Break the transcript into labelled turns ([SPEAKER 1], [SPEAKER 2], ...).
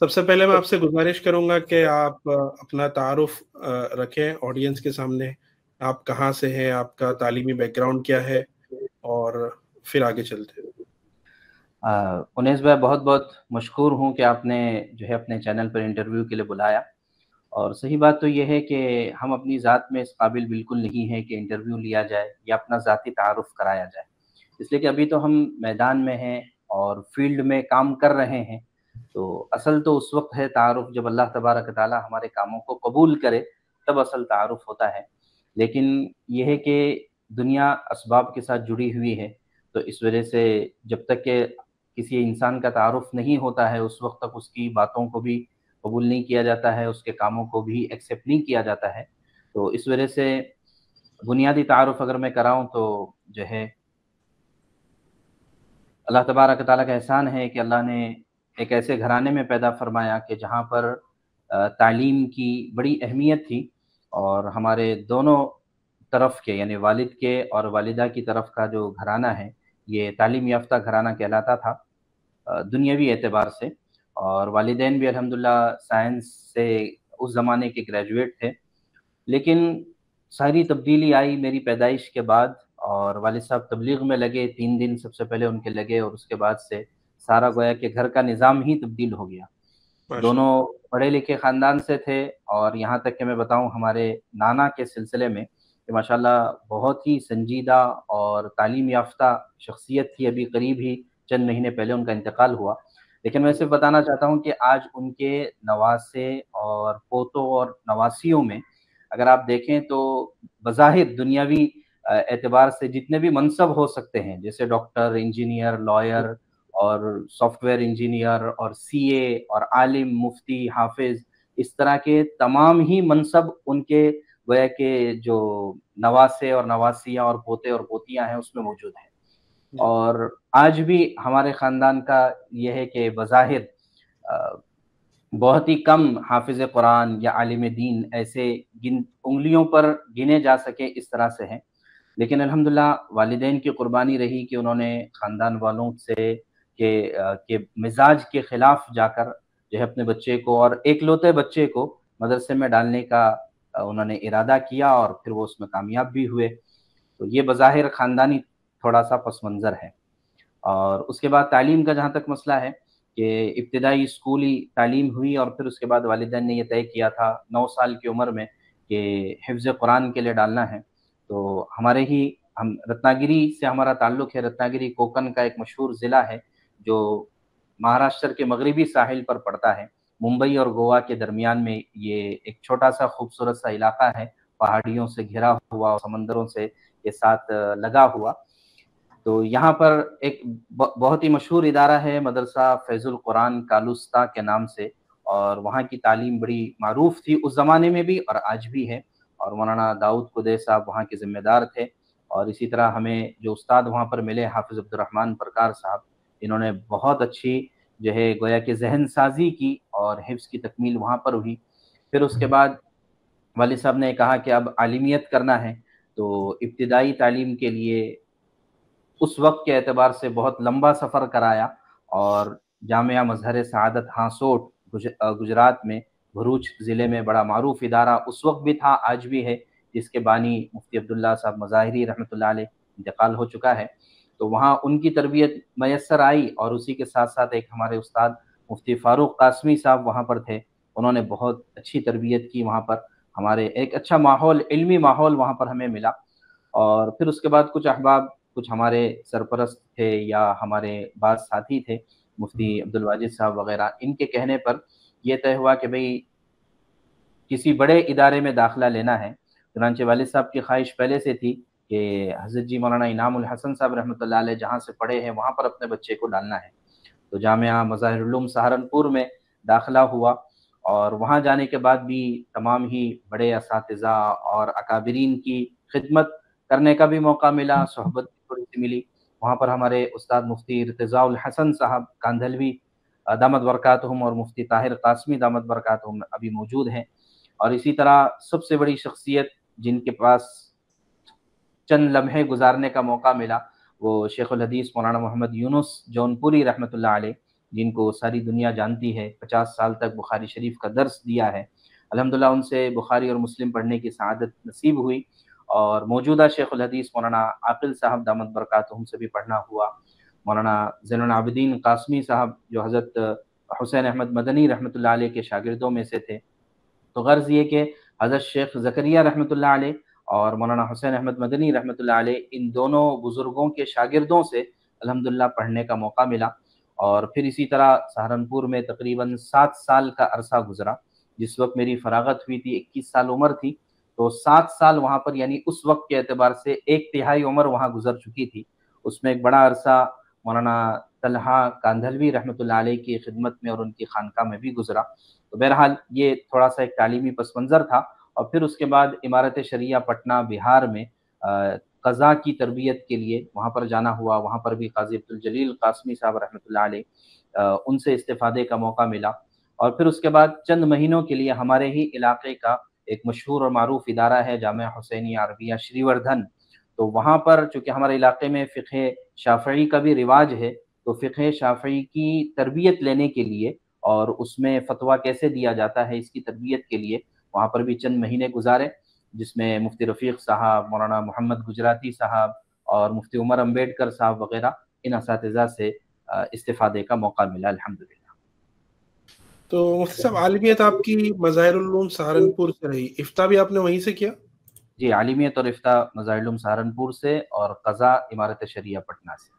[SPEAKER 1] سب سے پہلے میں آپ سے گزارش کروں گا کہ آپ اپنا تعارف رکھیں آڈینس کے سامنے. آپ کہاں سے ہیں، آپ کا تعلیمی بیک گراؤنڈ کیا ہے، اور پھر آگے چلتے ہیں.
[SPEAKER 2] انیس بھائی، بہت بہت مشکور ہوں کہ آپ نے جو ہے اپنے چینل پر انٹرویو کے لیے بلایا. اور صحیح بات تو یہ ہے کہ ہم اپنی ذات میں اس قابل بالکل نہیں ہیں کہ انٹرویو لیا جائے یا اپنا ذاتی تعارف کرایا جائے، اس لیے کہ ابھی تو ہم میدان میں ہیں اور فیلڈ میں کام کر رہے ہیں. تو اصل تو اس وقت ہے تعارف جب اللہ تبارک و تعالی ہمارے کاموں کو قبول کرے، تب اصل تعارف ہوتا ہے. لیکن یہ ہے کہ دنیا اسباب کے ساتھ جڑی ہوئی ہے، تو اس وجہ سے جب تک کہ کسی انسان کا تعارف نہیں ہوتا ہے اس وقت تک اس کی باتوں کو بھی قبول نہیں کیا جاتا ہے، اس کے کاموں کو بھی ایکسیپٹ نہیں کیا جاتا ہے. تو اس وجہ سے بنیادی تعارف اگر میں کراؤں تو جو ہے اللہ تبارک و تعالیٰ کا احسان ہے کہ اللہ نے ایک ایسے گھرانے میں پیدا فرمایا کہ جہاں پر تعلیم کی بڑی اہمیت تھی، اور ہمارے دونوں طرف کے یعنی والد کے اور والدہ کی طرف کا جو گھرانہ ہے یہ تعلیم یافتہ گھرانہ کہلاتا تھا دنیاوی اعتبار سے. اور والدین بھی الحمدللہ سائنس سے اس زمانے کے گریجویٹ تھے. لیکن ساری تبدیلی آئی میری پیدائش کے بعد، اور والد صاحب تبلیغ میں لگے. 3 دن سب سے پہلے ان کے لگے، اور اس کے بعد سے سارا گویا کہ گھر کا نظام ہی تبدیل ہو گیا. دونوں پڑھے لکھے خاندان سے تھے، اور یہاں تک کہ میں بتاؤں ہمارے نانا کے سلسلے میں کہ ماشاءاللہ بہت ہی سنجیدہ اور تعلیم یافتہ شخصیت تھی. ابھی قریب ہی چند مہینے پہلے ان کا انتقال ہوا. لیکن میں صرف بتانا چاہتا ہوں کہ آج ان کے نواسے اور پوتوں اور نواسیوں میں اگر آپ دیکھیں تو بظاہر دنیاوی اعتبار سے جتنے بھی منصب ہو سکتے ہیں، جیسے ڈاکٹر، انجینئر، لائر اور سافٹ ویئر انجینئر اور سی اے اور عالم، مفتی، حافظ، اس طرح کے تمام ہی منصب ان کے گویا کہ جو نواسے اور نواسیاں اور پوتے اور پوتیاں ہیں اس میں موجود ہیں. اور آج بھی ہمارے خاندان کا یہ ہے کہ بظاہر بہت ہی کم حافظ قرآن یا عالم دین ایسے انگلیوں پر گنے جا سکے اس طرح سے ہیں. لیکن الحمدللہ والدین کی قربانی رہی کہ انہوں نے خاندان والوں سے کہ مزاج کے خلاف جا کر جو ہے اپنے بچے کو اور ایکلوتے بچے کو مدرسے میں ڈالنے کا انہوں نے ارادہ کیا، اور پھر وہ اس میں کامیاب بھی ہوئے. تو یہ بظاہر خاندانی تھوڑا سا پس منظر ہے. اور اس کے بعد تعلیم کا جہاں تک مسئلہ ہے کہ ابتدائی اسکولی تعلیم ہوئی، اور پھر اس کے بعد والدین نے یہ طے کیا تھا 9 سال کی عمر میں کہ حفظ قرآن کے لیے ڈالنا ہے. تو ہم رتناگری سے ہمارا تعلق ہے. رتناگری کوکن کا ایک مشہور ضلع ہے جو مہاراشٹر کے مغربی ساحل پر پڑتا ہے. ممبئی اور گوا کے درمیان میں یہ ایک چھوٹا سا خوبصورت سا علاقہ ہے، پہاڑیوں سے گھرا ہوا اور سمندروں سے کے ساتھ لگا ہوا. تو یہاں پر ایک بہت ہی مشہور ادارہ ہے مدرسہ فیض القرآن کالوستا کے نام سے، اور وہاں کی تعلیم بڑی معروف تھی اس زمانے میں بھی اور آج بھی ہے. اور مولانا داؤد قدے صاحب وہاں کے ذمہ دار تھے. اور اسی طرح ہمیں جو استاد وہاں پر ملے حافظ عبد الرحمن پرکار صاحب، انہوں نے بہت اچھی جو ہے گویا کہ ذہن سازی کی اور حفظ کی تکمیل وہاں پر ہوئی. پھر اس کے بعد والد صاحب نے کہا کہ اب عالمیت کرنا ہے، تو ابتدائی تعلیم کے لیے اس وقت کے اعتبار سے بہت لمبا سفر کرایا، اور جامعہ مظہر سعادت ہاسوٹ گجرات میں بھروچ ضلع میں بڑا معروف ادارہ اس وقت بھی تھا، آج بھی ہے، جس کے بانی مفتی عبداللہ صاحب مظاہری رحمۃ اللہ علیہ انتقال ہو چکا ہے. تو وہاں ان کی تربیت میسر آئی، اور اسی کے ساتھ ساتھ ایک ہمارے استاد مفتی فاروق قاسمی صاحب وہاں پر تھے. انہوں نے بہت اچھی تربیت کی وہاں پر. ہمارے ایک اچھا ماحول، علمی ماحول وہاں پر ہمیں ملا. اور پھر اس کے بعد کچھ احباب، کچھ ہمارے سرپرست تھے یا ہمارے بعض ساتھی تھے مفتی عبدالواجد صاحب وغیرہ، ان کے کہنے پر یہ طے ہوا کہ بھئی کسی بڑے ادارے میں داخلہ لینا ہے. چنانچہ والد صاحب کی خواہش پہلے سے تھی کہ حضرت جی مولانا انعام الحسن صاحب رحمۃ اللہ علیہ جہاں سے پڑھے ہیں وہاں پر اپنے بچے کو ڈالنا ہے. تو جامعہ مظاہر العلوم سہارنپور میں داخلہ ہوا، اور وہاں جانے کے بعد بھی تمام ہی بڑے اساتذہ اور اکابرین کی خدمت کرنے کا بھی موقع ملا، صحبت بھی تھوڑی سی ملی. وہاں پر ہمارے استاد مفتی ارتضاء الحسن صاحب کاندھلوی دامت برکاتہم اور مفتی طاہر قاسمی دامت برکاتہم ابھی موجود ہیں. اور اسی طرح سب سے بڑی شخصیت جن کے پاس چند لمحے گزارنے کا موقع ملا وہ شیخ الحدیث مولانا محمد یونس جونپوری رحمۃ اللہ علیہ. جن کو ساری دنیا جانتی ہے، 50 سال تک بخاری شریف کا درس دیا ہے۔ الحمدللہ ان سے بخاری اور مسلم پڑھنے کی سعادت نصیب ہوئی، اور موجودہ شیخ الحدیث مولانا عاقل صاحب دامت برکاتہم سے بھی پڑھنا ہوا۔ مولانا زین العابدین قاسمی صاحب جو حضرت حسین احمد مدنی رحمۃ اللہ علیہ کے شاگردوں میں سے تھے، تو غرض یہ کہ حضرت شیخ زکریہ رحمۃ اللہ علیہ اور مولانا حسین احمد مدنی رحمۃ اللہ علیہ، ان دونوں بزرگوں کے شاگردوں سے الحمدللہ پڑھنے کا موقع ملا۔ اور پھر اسی طرح سہارنپور میں تقریباً 7 سال کا عرصہ گزرا۔ جس وقت میری فراغت ہوئی تھی 21 سال عمر تھی، تو 7 سال وہاں پر، یعنی اس وقت کے اعتبار سے 1/3 عمر وہاں گزر چکی تھی۔ اس میں ایک بڑا عرصہ مولانا طلحہ کاندھلوی رحمۃ اللہ علیہ کی خدمت میں اور ان کی خانقاہ میں بھی گزرا۔ تو بہرحال یہ تھوڑا سا ایک تعلیمی پس منظر تھا۔ اور پھر اس کے بعد امارت شریعہ پٹنہ بہار میں قضاء کی تربیت کے لیے وہاں پر جانا ہوا۔ وہاں پر بھی قاضی عبدالجلیل قاسمی صاحب رحمۃ اللہ علیہ، ان سے استفادے کا موقع ملا۔ اور پھر اس کے بعد چند مہینوں کے لیے ہمارے ہی علاقے کا ایک مشہور اور معروف ادارہ ہے جامعہ حسینیہ عربیہ شری وردھن، تو وہاں پر چونکہ ہمارے علاقے میں فقہ شافعی کا بھی رواج ہے، تو فقہ شافعی کی تربیت لینے کے لیے اور اس میں فتویٰ کیسے دیا جاتا ہے اس کی تربیت کے لیے وہاں پر بھی چند مہینے گزارے، جس میں مفتی رفیق صاحب، مولانا محمد گجراتی صاحب اور مفتی عمر امبیڈکر صاحب وغیرہ، ان اساتذہ سے استفادے کا موقع ملا الحمدللہ۔
[SPEAKER 1] تو مفتی صاحب، عالمیت آپ کی مظاہر العلوم سہارنپور سے رہی، افتاء بھی آپ نے وہیں سے کیا؟
[SPEAKER 2] جی، عالمیت اور افتاء مظاہر العلوم سہارنپور سے، اور قضاء امارت شریعہ پٹنہ سے۔